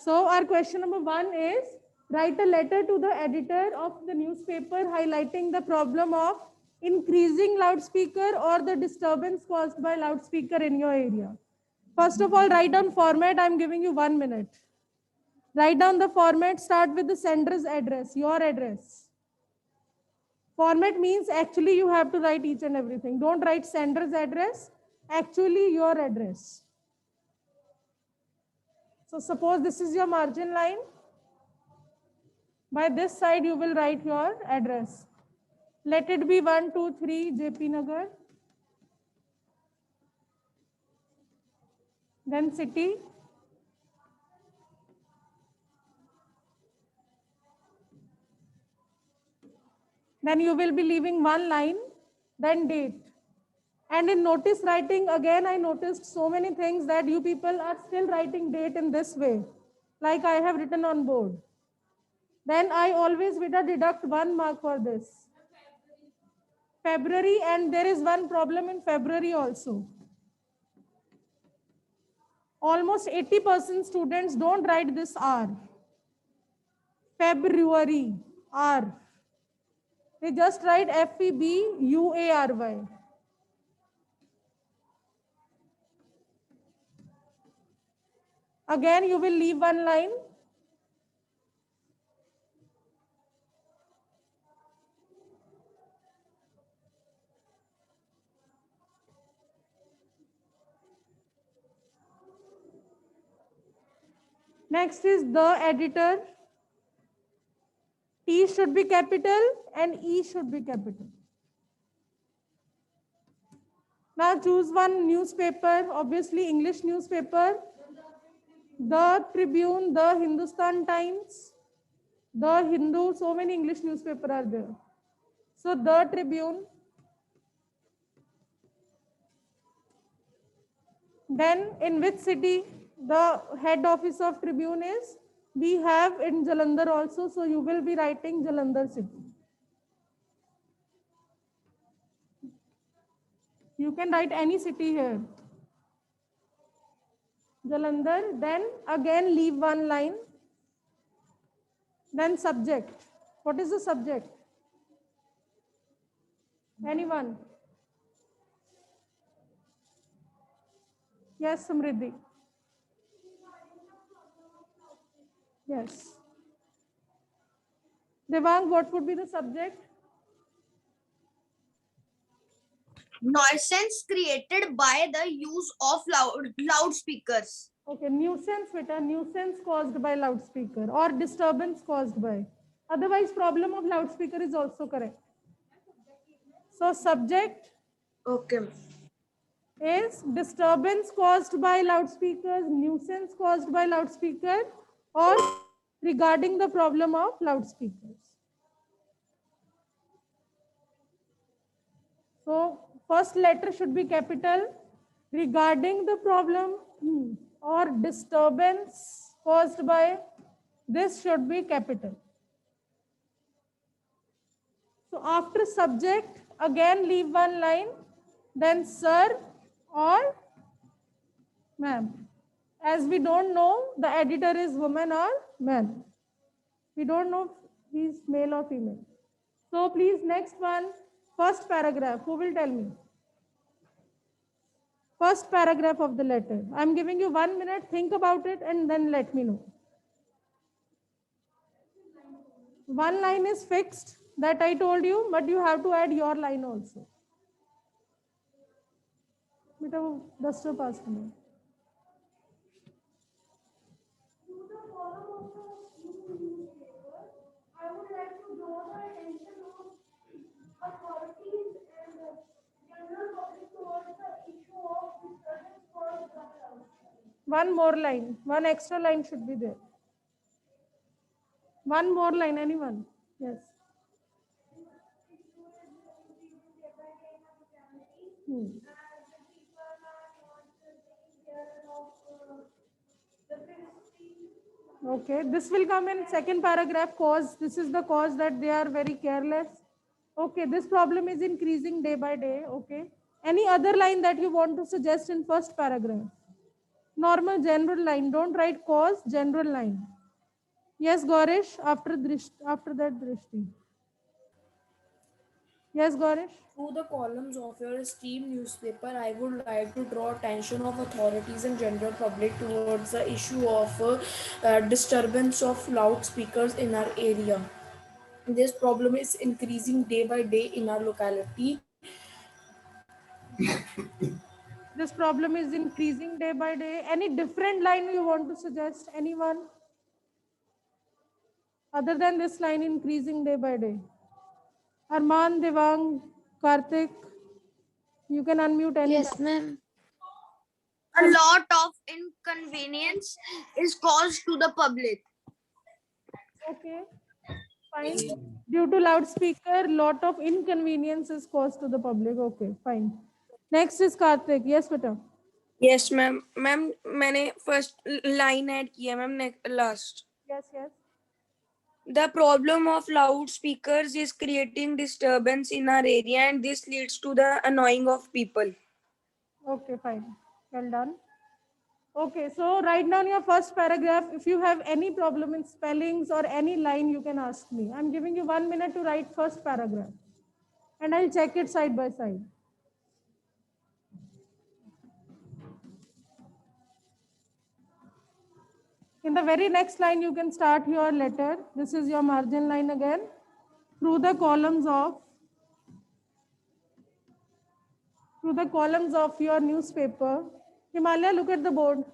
So our question number 1 is, write a letter to the editor of the newspaper highlighting the problem of increasing loudspeaker or the disturbance caused by loudspeaker in your area. First of all, write down format. I'm giving you 1 minute. Write down the format. Start with the sender's address, your address. Format means actually you have to write each and everything. Don't write sender's address, actually your address. So suppose this is your margin line. By this side you will write your address. Let it be 123 JP Nagar. Then city. Then you will be leaving one line, then date. And in notice writing, again, I noticed so many things that you people are still writing date in this way, like I have written on board. Then I always will deduct 1 mark for this. February, and there is one problem in February also. Almost 80% students don't write this R. February, R. They just write February. Again, you will leave one line. Next is the editor. T should be capital and E should be capital. Now choose one newspaper, obviously English newspaper. The Tribune, the Hindustan Times, the Hindu, so many English newspapers are there. So the Tribune. Then in which city the head office of Tribune is? We have in Jalandhar also, so you will be writing Jalandhar city. You can write any city here. Jalandhar, then again leave one line. Then subject. What is the subject? Anyone? Yes, Samriddhi. Yes. Devang, what would be the subject? Nuisance created by the use of loudspeakers. Okay, nuisance, beta, nuisance caused by loudspeaker or disturbance caused by. Otherwise, problem of loudspeaker is also correct. So, subject Okay. is disturbance caused by loudspeakers, nuisance caused by loudspeaker, or regarding the problem of loudspeakers. So, first letter should be capital. Regarding the problem or disturbance caused by, this should be capital. So after subject, again leave one line, then sir or ma'am. As we don't know the editor is woman or man. We don't know if he's male or female. So please, next one, first paragraph. Who will tell me? First paragraph of the letter. I'm giving you 1 minute. Think about it and then let me know. One line is fixed that I told you, but you have to add your line also. बेटा वो duster pass करना. I would like to draw the attention of authorities and general public towards the issue of disturbance caused by loudspeaker. One more line. One extra line should be there. One more line, anyone? Yes. Okay, this will come in second paragraph. Cause, this is the cause that they are very careless. Okay, this problem is increasing day by day. Okay, any other line that you want to suggest in first paragraph? Normal general line. Don't write cause, general line. Yes, Gaurish, after that Drishti. Yes, Gaurish. Through the columns of your esteemed newspaper, I would like to draw attention of authorities and general public towards the issue of disturbance of loudspeakers in our area. This problem is increasing day by day in our locality. This problem is increasing day by day. Any different line you want to suggest? Anyone? Other than this line increasing day by day. Arman, Devang, Karthik, you can unmute any. Yes, ma'am. A lot of inconvenience is caused to the public. Okay, fine. Due to loudspeaker, lot of inconvenience is caused to the public. Okay, fine. Next is Karthik. Yes, beta. Yes, ma'am. Ma'am, मैंने first line add किया ma'am last. Yes, yes. The problem of loudspeakers is creating disturbance in our area, and this leads to the annoying of people. Okay, fine. Well done. Okay, so write down your first paragraph. If you have any problem in spellings or any line, you can ask me. I'm giving you 1 minute to write first paragraph. And I'll check it side by side. In the very next line, you can start your letter. This is your margin line again. Through the columns of your newspaper. Himalaya, look at the board.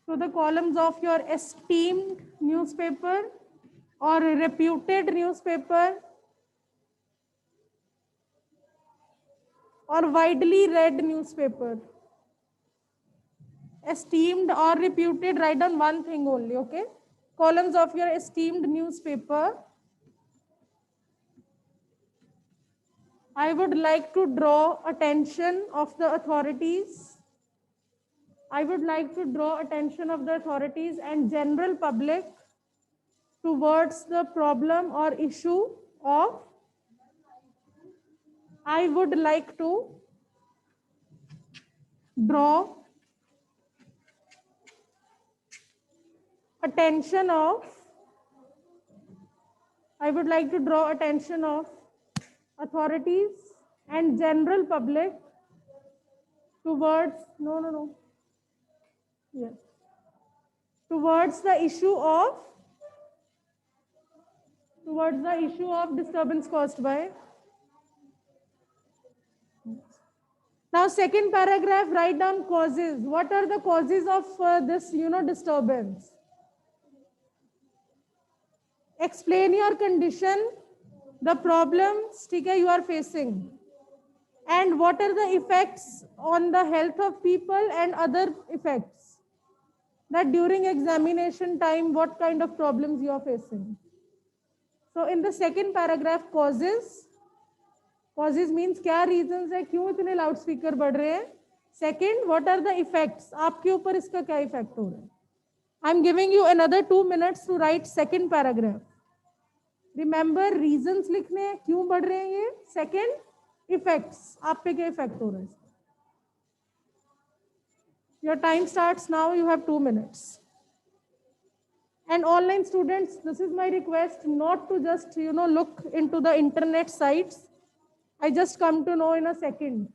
Through the columns of your esteemed newspaper or reputed newspaper or widely read newspaper. Esteemed or reputed, write down one thing only, okay? Columns of your esteemed newspaper. I would like to draw attention of the authorities. I would like to draw attention of the authorities and general public towards the problem or issue of. I would like to draw attention of. I would like to draw attention of authorities and general public towards yes, towards the issue of disturbance caused by. Now second paragraph, write down causes. What are the causes of this disturbance? Explain your condition, the problems you are facing, and what are the effects on the health of people and other effects. That during examination time, what kind of problems you are facing. So in the second paragraph, causes means क्या reasons है, क्यों इतने loudspeaker बढ़ रहे हैं. Second, what are the effects, आपके ऊपर इसका क्या effect हो रहा है. I'm giving you another 2 minutes to write second paragraph. Remember reasons लिखने हैं, क्यों बढ़ रहे हैं ये. Second, effects, आप पे क्या effect हो रहा है. Your time starts now. You have 2 minutes. And online students, this is my request not to just look into the internet sites. I just come to know in a second.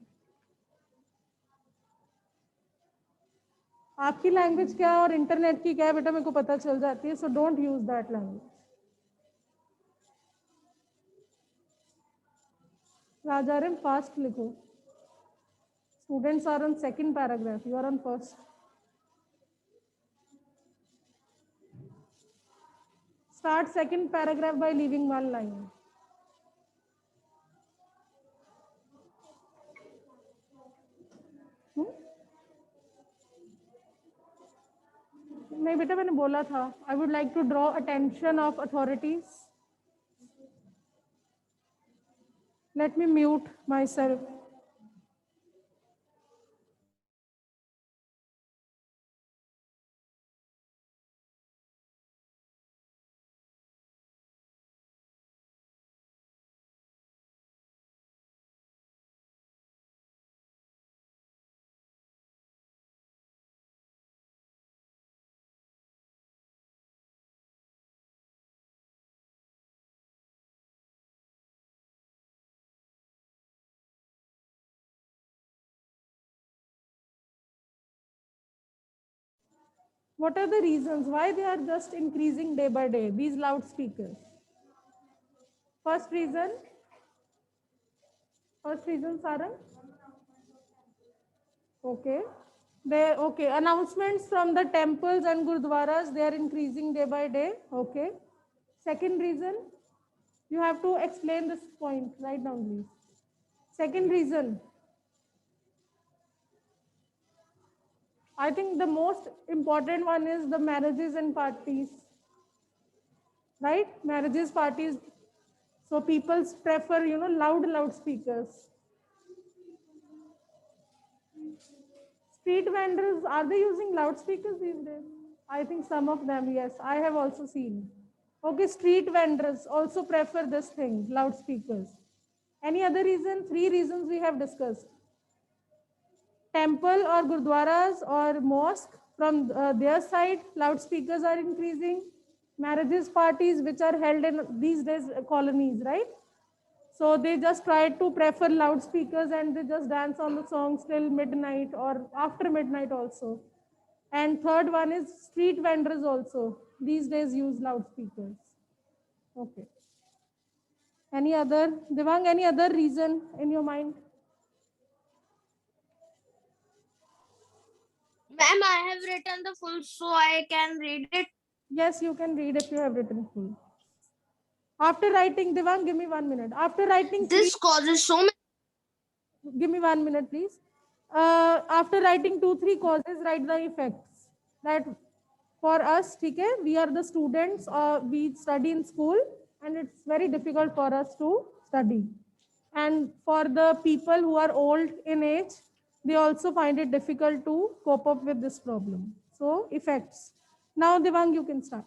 आपकी language क्या और internet की क्या है बेटा मेरे को पता चल जाती है. So don't use that language. Rajaram, fast लिखो. Students are on second paragraph. You are on first. Start second paragraph by leaving one line. नहीं बेटा मैंने बोला था. I would like to draw attention of authorities. Let me mute myself. What are the reasons why they are just increasing day by day, these loudspeakers? First reason, Sarang? Okay. Okay. Announcements from the temples and gurdwaras, they are increasing day by day. Okay. Second reason, you have to explain this point. Write down, please. Second reason, I think the most important one is the marriages and parties. Right? Marriages, parties. So people prefer, loud loudspeakers. Street vendors, are they using loudspeakers these days? I think some of them, yes. I have also seen. Okay, street vendors also prefer this thing, loudspeakers. Any other reason? Three reasons we have discussed. Temple or gurdwaras or mosque, from their side, loudspeakers are increasing. Marriages, parties, which are held in these days colonies, right? So they just try to prefer loudspeakers and they just dance on the songs till midnight or after midnight also. And third one is street vendors also. These days use loudspeakers. Okay. Any other, Devang, any other reason in your mind? Ma'am, I have written the full so I can read it. Yes, you can read if you have written full. After writing, Devang, give me 1 minute. After writing This causes so many. give me 1 minute, please. After writing 2-3 causes, write the effects. That for us, okay, we are the students, we study in school, and it's very difficult for us to study. And for the people who are old in age, they also find it difficult to cope up with this problem. So, effects. Now, Devang, you can start.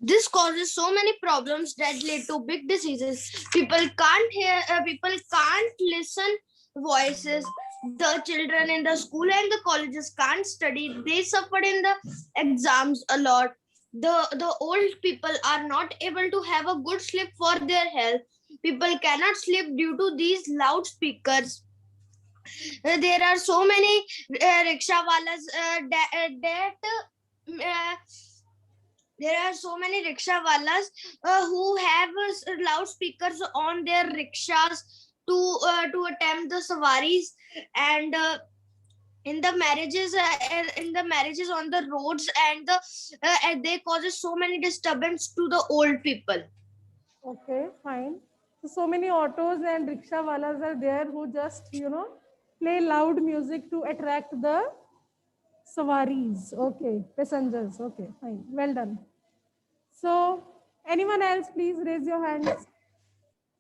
This causes so many problems that lead to big diseases. People can't hear, people can't listen voices. The children in the school and the colleges can't study. They suffer in the exams a lot. The old people are not able to have a good sleep for their health. People cannot sleep due to these loudspeakers. There are so many rickshawalas there are so many rickshawalas who have loudspeakers on their rickshaws to attempt the sawaris, and in the marriages on the roads, and they causes so many disturbance to the old people. Okay, fine. So many autos and rickshaw walas are there who just, play loud music to attract the sawaris. Okay, passengers. Okay, fine. Well done. So, anyone else, please raise your hands.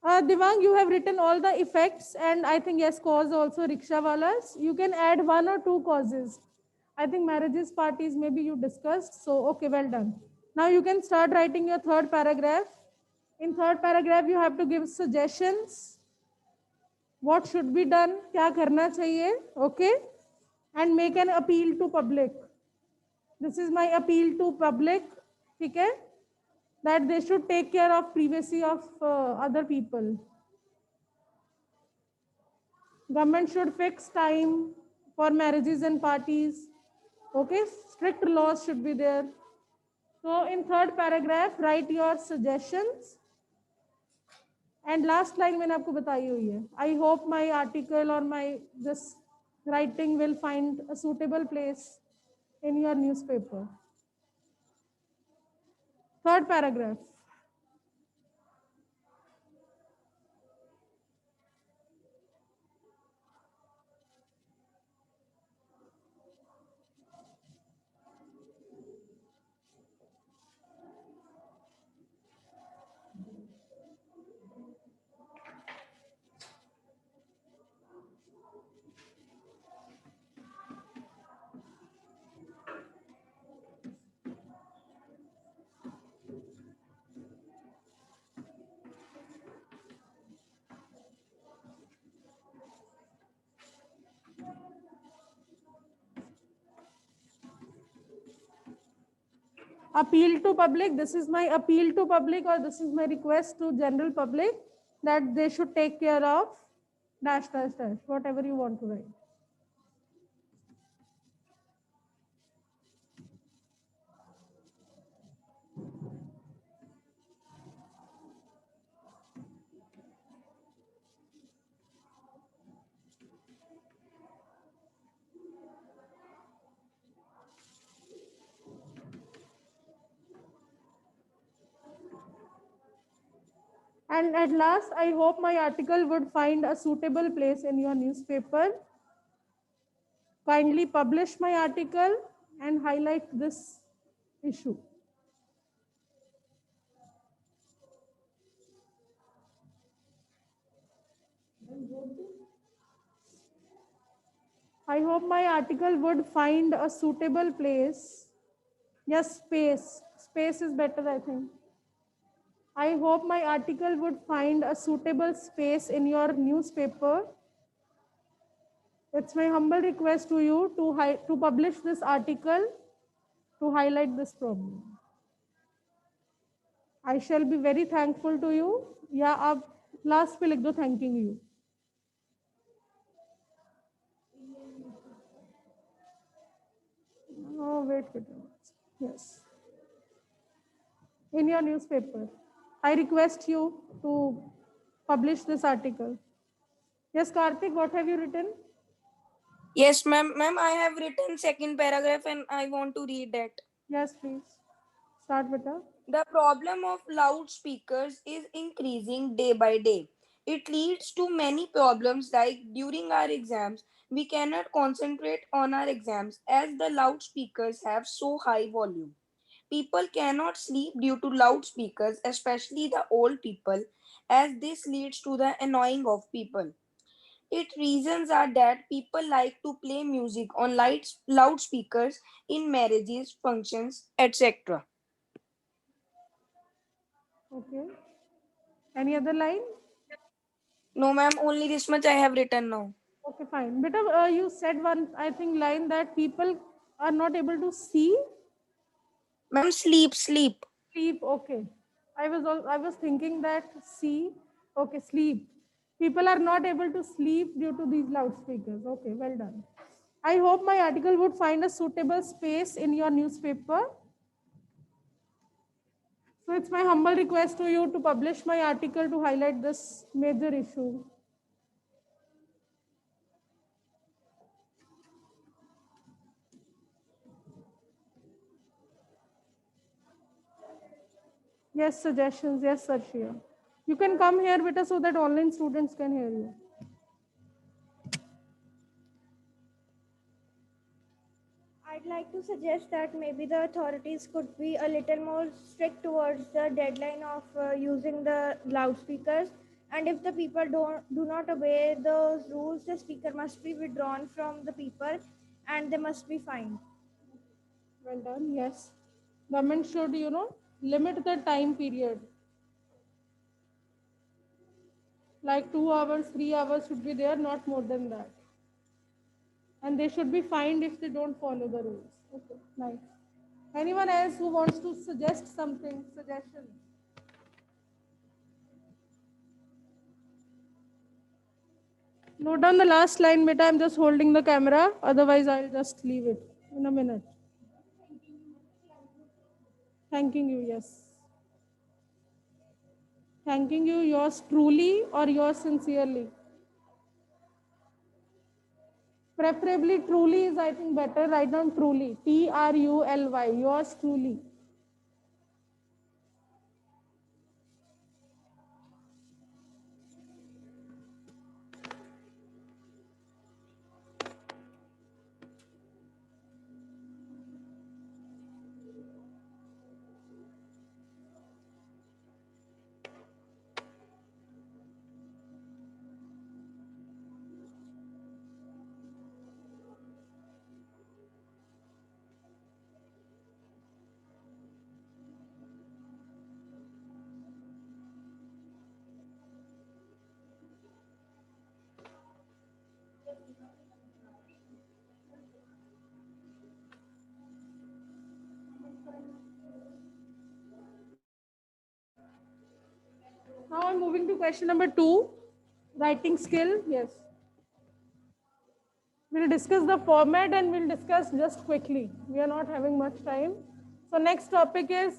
Devang, you have written all the effects, and I think yes, cause also rickshaw walas. You can add 1 or 2 causes. I think marriages, parties, maybe you discussed. So, okay, well done. Now you can start writing your third paragraph. In third paragraph, you have to give suggestions. What should be done? क्या करना चाहिए? Okay, and make an appeal to public. This is my appeal to public. ठीक है? That they should take care of privacy of other people. Government should fix time for marriages and parties. Okay, strict laws should be there. So in third paragraph, write your suggestions. And last line मैंने आपको बताई हुई है. I hope my article or my this writing will find a suitable place in your newspaper. Third paragraph. Appeal to public. This is my appeal to public, or this is my request to general public that they should take care of dash dash dash, whatever you want to write. And at last, I hope my article would find a suitable place in your newspaper. Kindly publish my article and highlight this issue. I hope my article would find a suitable place. Yes, space. Space is better, I think. I hope my article would find a suitable space in your newspaper. It's my humble request to you to publish this article to highlight this problem. I shall be very thankful to you. Yeah, आप last पे लिख दो thanking you. Oh, wait. Yes. In your newspaper. I request you to publish this article. Yes, Karthik, what have you written? Yes, ma'am. Ma'am, I have written second paragraph and I want to read that. Yes, please. Start, beta. The problem of loudspeakers is increasing day by day. It leads to many problems like during our exams, we cannot concentrate on our exams as the loudspeakers have so high volume. People cannot sleep due to loudspeakers, especially the old people, as this leads to the annoying of people. Its reasons are that people like to play music on loudspeakers in marriages, functions, etc. Okay. Any other line? No, ma'am, only this much I have written now. Okay, fine. Beta, you said one, I think, line that people are not able to see. Ma'am, sleep. Sleep. Okay. I was thinking that see. Okay, sleep. People are not able to sleep due to these loudspeakers. Okay, well done. I hope my article would find a suitable space in your newspaper. So it's my humble request to you to publish my article to highlight this major issue. Yes, suggestions. Yes, Sarshia. You can come here, beta, so that online students can hear you. I'd like to suggest that maybe the authorities could be a little more strict towards the deadline of using the loudspeakers. And if the people do not obey those rules, the speaker must be withdrawn from the people and they must be fined. Well done. Yes. Government should, limit the time period. Like 2 hours, 3 hours should be there, not more than that. And they should be fined if they don't follow the rules. Okay, nice. Anyone else who wants to suggest something, suggestion? Note down the last line, beta. I'm just holding the camera. Otherwise, I'll just leave it in a minute. Thanking you, yes. Thanking you, yours truly or yours sincerely? Preferably truly is, I think, better. Write down truly. Truly. Yours truly. Now I'm moving to question number 2. Writing skill. Yes. We'll discuss the format and we'll discuss just quickly. We are not having much time. So next topic is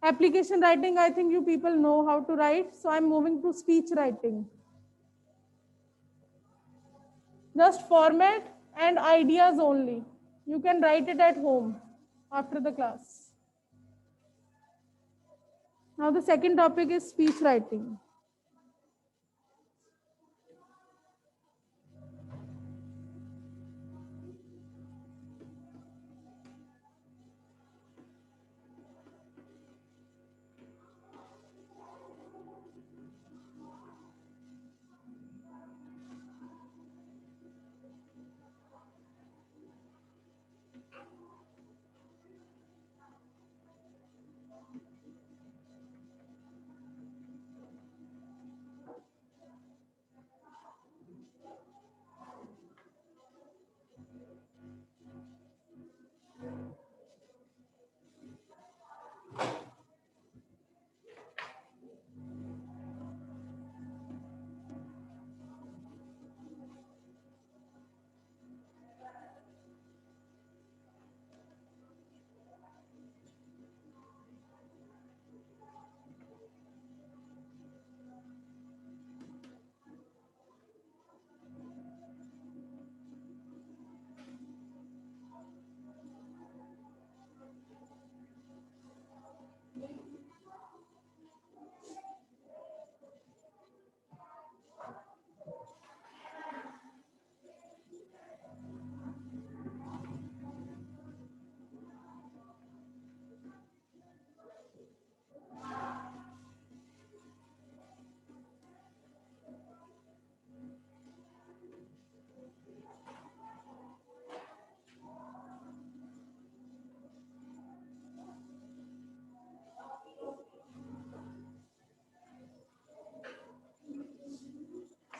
application writing. I think you people know how to write. So I'm moving to speech writing. Just format and ideas only. You can write it at home after the class. Now the second topic is speech writing.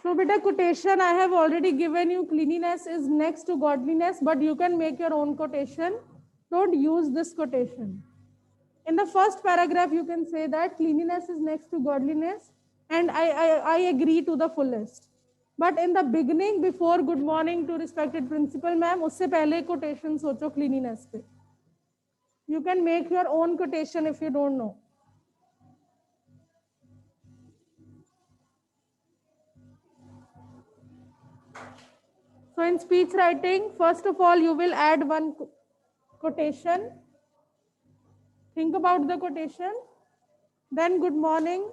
So beta quotation, I have already given you cleanliness is next to godliness, but you can make your own quotation. Don't use this quotation. In the first paragraph, you can say that cleanliness is next to godliness, and I agree to the fullest. But in the beginning, before good morning to respected principal ma'am, usse pehle quotation socho cleanliness pe. You can make your own quotation if you don't know. So in speech writing, first of all, you will add one quotation. Think about the quotation. Then good morning.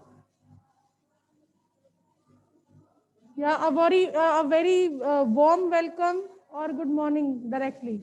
Yeah, a very warm welcome or good morning directly.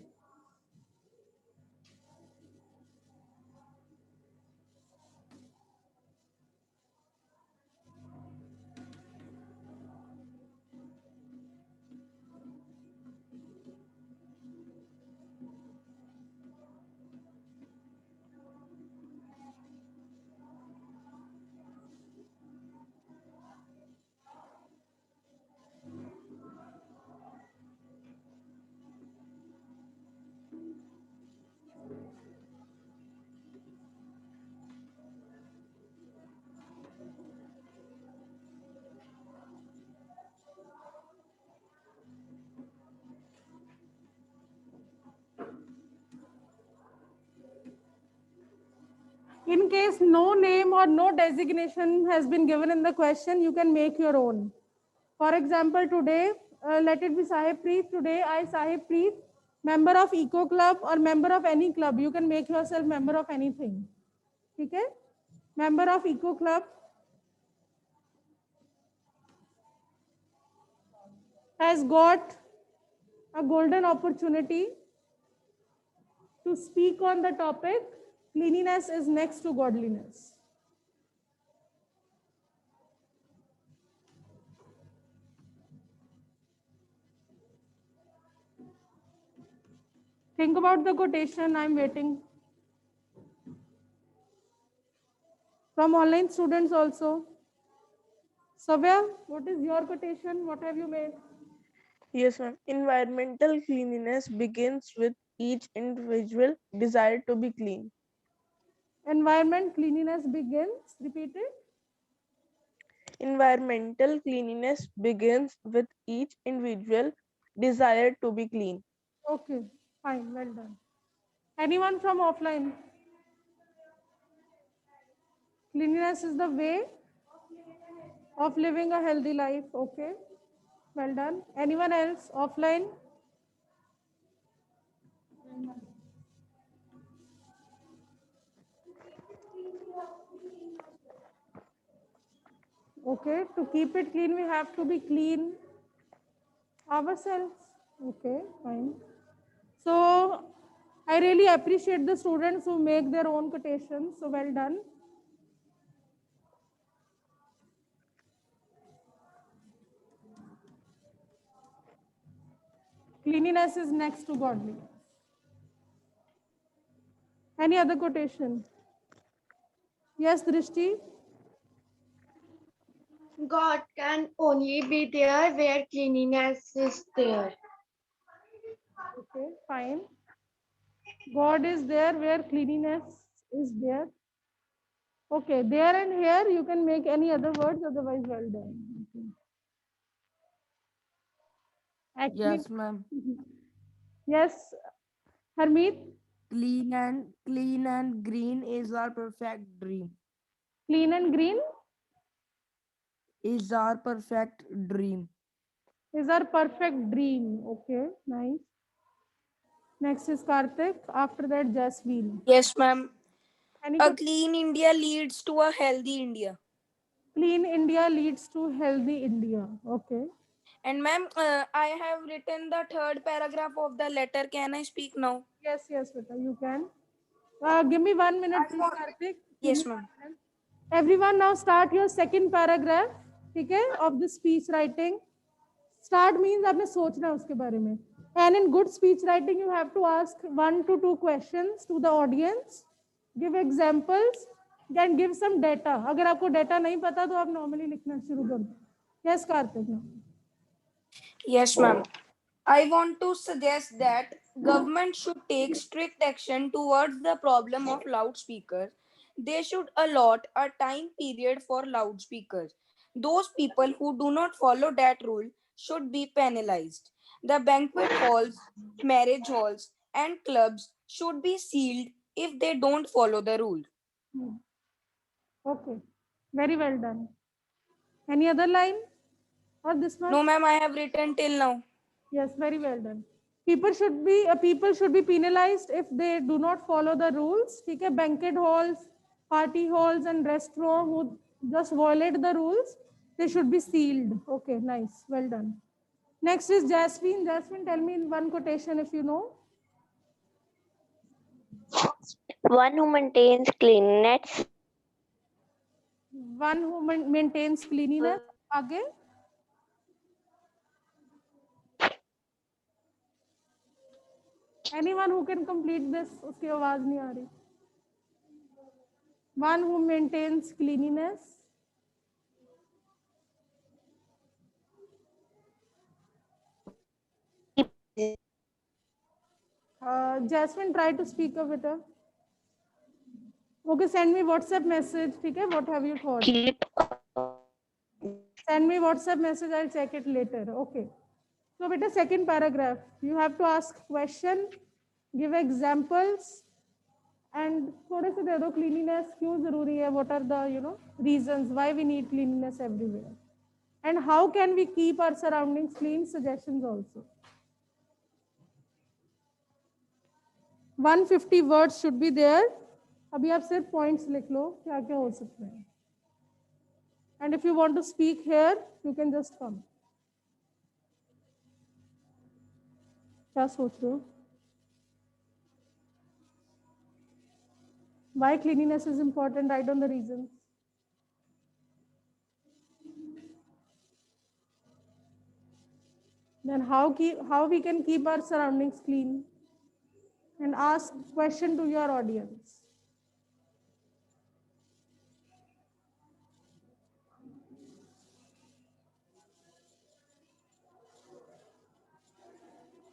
In case no name or no designation has been given in the question, you can make your own. For example, today, let it be Sahib Preet. Today, I, Sahib Preet, member of Eco Club or member of any club. You can make yourself member of anything. Okay? Member of Eco Club has got a golden opportunity to speak on the topic cleanliness is next to godliness. Think about the quotation. I'm waiting. From online students also. Savya, what is your quotation? What have you made? Yes, ma'am. Environmental cleanliness begins with each individual desire to be clean. Environment cleanliness begins. Repeat it. Environmental cleanliness begins with each individual desire to be clean. Okay, fine, well done. Anyone from offline? Cleanliness is the way of living a healthy life. Okay, well done. Anyone else offline? Okay, to keep it clean, we have to be clean ourselves. Okay, fine. So I really appreciate the students who make their own quotations. So well done. Cleanliness is next to godliness. Any other quotation? Yes, Drishti? God can only be there where cleanliness is there. Okay, fine. God is there where cleanliness is there. Okay, there and here you can make any other words, otherwise well done. Okay. Actually, Yes, ma'am. yes, Harmeet, Clean and green is our perfect dream. clean and green Is our perfect dream. is our perfect dream. Okay, nice. Next is Karthik. After that, Jasmine. Yes, ma'am. Any A clean India leads to a healthy India. clean India leads to healthy India. Okay. And ma'am, I have written the third paragraph of the letter. Can I speak now? Yes, yes, Vita, you can. Give me 1 minute, please, Karthik. Give Yes, me ma'am. 1 minute. Everyone now start your second paragraph, okay, of the speech writing. Start means आपने सोचना है उसके बारे में. And in good speech writing, you have to ask 1 to 2 questions to the audience. Give examples, then give some data. अगर आपको data नहीं पता तो आप normally लिखना शुरू कर दो. Yes, Karthik. Yes, ma'am. I want to suggest that government should take strict action towards the problem of loudspeakers. They should allot a time period for loudspeakers. Those people who do not follow that rule should be penalized. The banquet halls, marriage halls, and clubs should be sealed if they don't follow the rule. Okay, very well done. Any other line or this much? No, ma'am, I have written till now. Yes, very well done. People should be penalized if they do not follow the rules. ठीक है, banquet halls, party halls, and restaurant who just violate the rules, they should be sealed. Okay, nice, well done. Next is Jasmine. Jasmine, tell me in one quotation if you know. One who maintains cleanliness. One who maintains cleanliness. आगे. Anyone who can complete this? उसकी आवाज नहीं आ रही. One who maintains cleanliness. Jasmine, try to speak up better. Okay, send me WhatsApp message. ठीक है, what have you thought? Keep Send me WhatsApp message. I'll check it later. Okay. So, beta, second paragraph. You have to ask question, give examples, and थोड़े से दे दो cleanliness क्यों जरूरी है? What are the reasons why we need cleanliness everywhere? And how can we keep our surroundings clean? Suggestions also. 150 words should be there. अभी आप सिर्फ points लिख लो क्या क्या हो सकते हैं. And if you want to speak here, you can just come. क्या सोच रहे हो? Why cleanliness is important? Write down the reasons. Then how we can keep our surroundings clean? And ask question to your audience.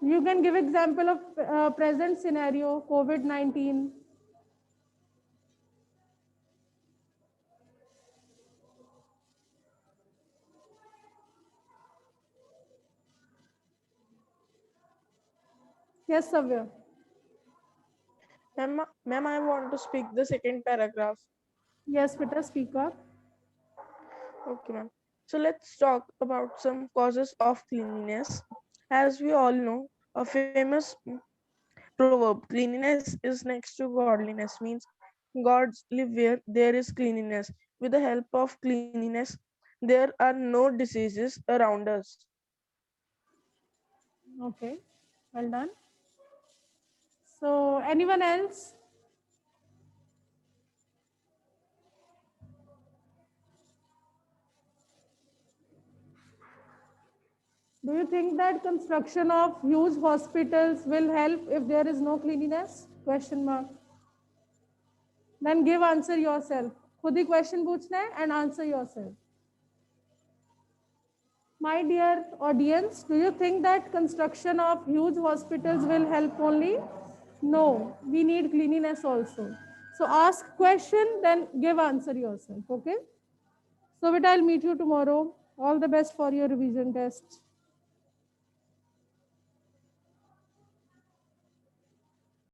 You can give example of present scenario, COVID-19. Yes, Savya. Ma'am, I want to speak the second paragraph. Yes, Peter, speak up. Okay, ma'am. So let's talk about some causes of cleanliness. As we all know, a famous proverb, cleanliness is next to godliness, means gods live where there is cleanliness. With the help of cleanliness, there are no diseases around us. Okay, well done. So, anyone else? Do you think that construction of huge hospitals will help if there is no cleanliness? Question mark. Then give answer yourself. खुद ही question पूछना है and answer yourself. My dear audience, do you think that construction of huge hospitals will help only? No, we need cleanliness also. So ask question, then give answer yourself, okay? So I'll meet you tomorrow. All the best for your revision test.